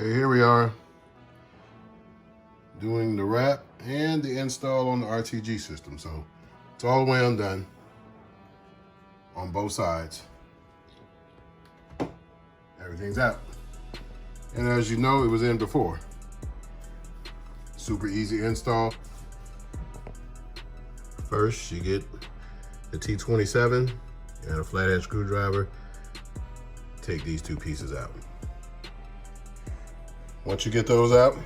Okay, here we are doing the wrap and the install on the RTG system. So it's all the way undone on both sides. Everything's out. And as you know, it was in before. Super easy install. First, you get the T27 and a flathead screwdriver. Take these two pieces out. Once you get those out,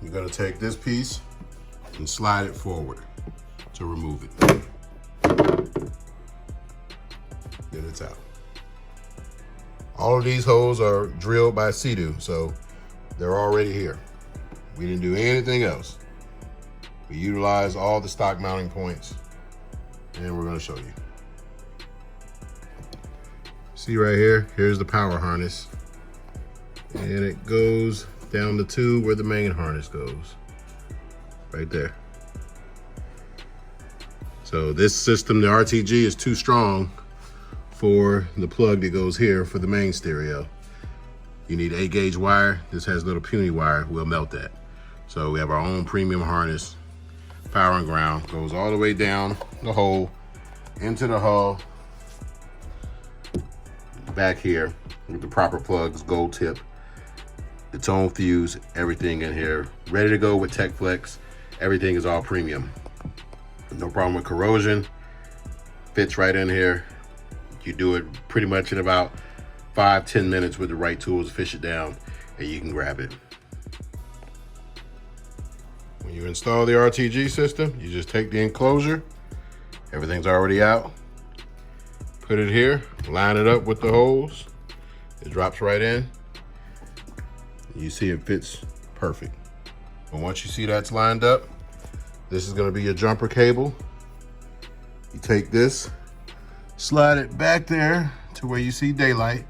you're gonna take this piece and slide it forward to remove it. Then it's out. All of these holes are drilled by Sea-Doo, so they're already here. We didn't do anything else. We utilized all the stock mounting points, and we're gonna show you. See right here, here's the power harness. And it goes down the tube where the main harness goes, right there. So this system, the RTG, is too strong for the plug that goes here for the main stereo. You need 8-gauge wire. This has little puny wire, we'll melt that. So we have our own premium harness, power and ground, goes all the way down the hole, into the hull, back here with the proper plugs, gold tip, its own fuse, everything in here, ready to go with Tech Flex. Everything is all premium. No problem with corrosion, fits right in here. You do it pretty much in about 5-10 minutes with the right tools, fish it down, and you can grab it. When you install the RTG system, you just take the enclosure, everything's already out, put it here, line it up with the holes, it drops right in. You see it fits perfect. And once you see that's lined up, this is gonna be your jumper cable. You take this, slide it back there to where you see daylight,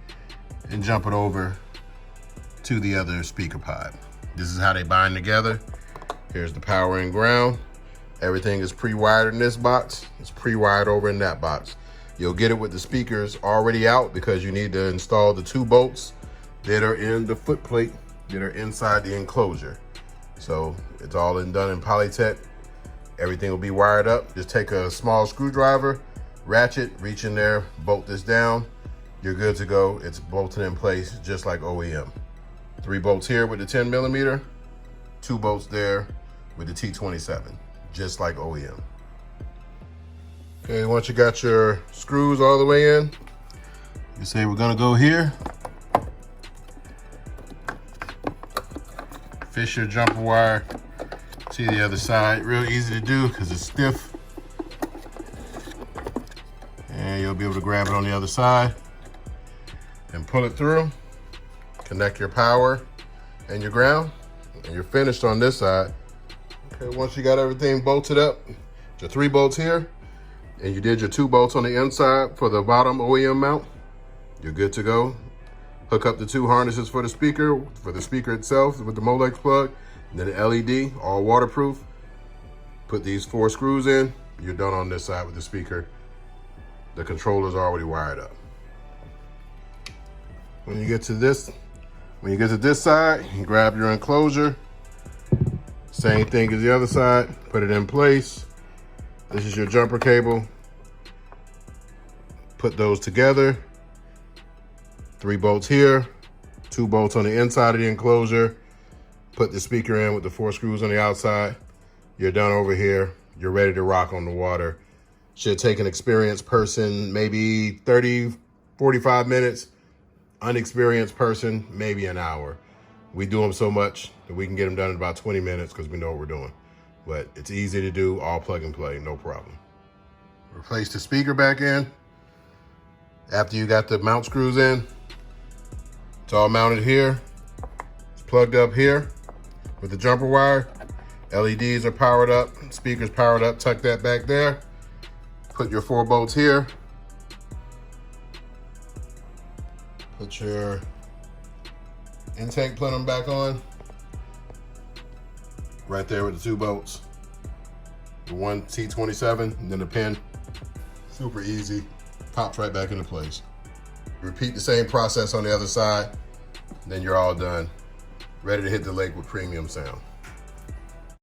and jump it over to the other speaker pod. This is how they bind together. Here's the power and ground. Everything is pre-wired in this box. It's pre-wired over in that box. You'll get it with the speakers already out because you need to install the 2 bolts that are in the foot plate that are inside the enclosure. So it's all done in Polytech. Everything will be wired up. Just take a small screwdriver, ratchet, reach in there, bolt this down. You're good to go. It's bolted in place just like OEM. 3 bolts here with the 10mm, 2 bolts there with the T27, just like OEM. Okay, once you got your screws all the way in, you say we're gonna go here. Fish your jumper wire to the other side. Real easy to do because it's stiff. And you'll be able to grab it on the other side and pull it through. Connect your power and your ground, and you're finished on this side. Okay, once you got everything bolted up, your 3 bolts here, and you did your 2 bolts on the inside for the bottom OEM mount, you're good to go. Hook up the 2 harnesses for the speaker itself with the Molex plug, and then the LED, all waterproof. Put these 4 screws in, you're done on this side with the speaker. The controller's already wired up. When you get to this side, you grab your enclosure. Same thing as the other side, put it in place. This is your jumper cable. Put those together. 3 bolts here, 2 bolts on the inside of the enclosure. Put the speaker in with the 4 screws on the outside. You're done over here. You're ready to rock on the water. Should take an experienced person maybe 30, 45 minutes. Unexperienced person, maybe an hour. We do them so much that we can get them done in about 20 minutes because we know what we're doing. But it's easy to do, all plug and play, no problem. Replace the speaker back in. After you got the mount screws in, it's all mounted here. It's plugged up here with the jumper wire. LEDs are powered up, speakers powered up, tuck that back there. Put your 4 bolts here. Put your intake plenum back on. Right there with the 2 bolts. The 1 T27, and then the pin. Super easy, pops right back into place. Repeat the same process on the other side, then you're all done. ready to hit the lake with premium sound.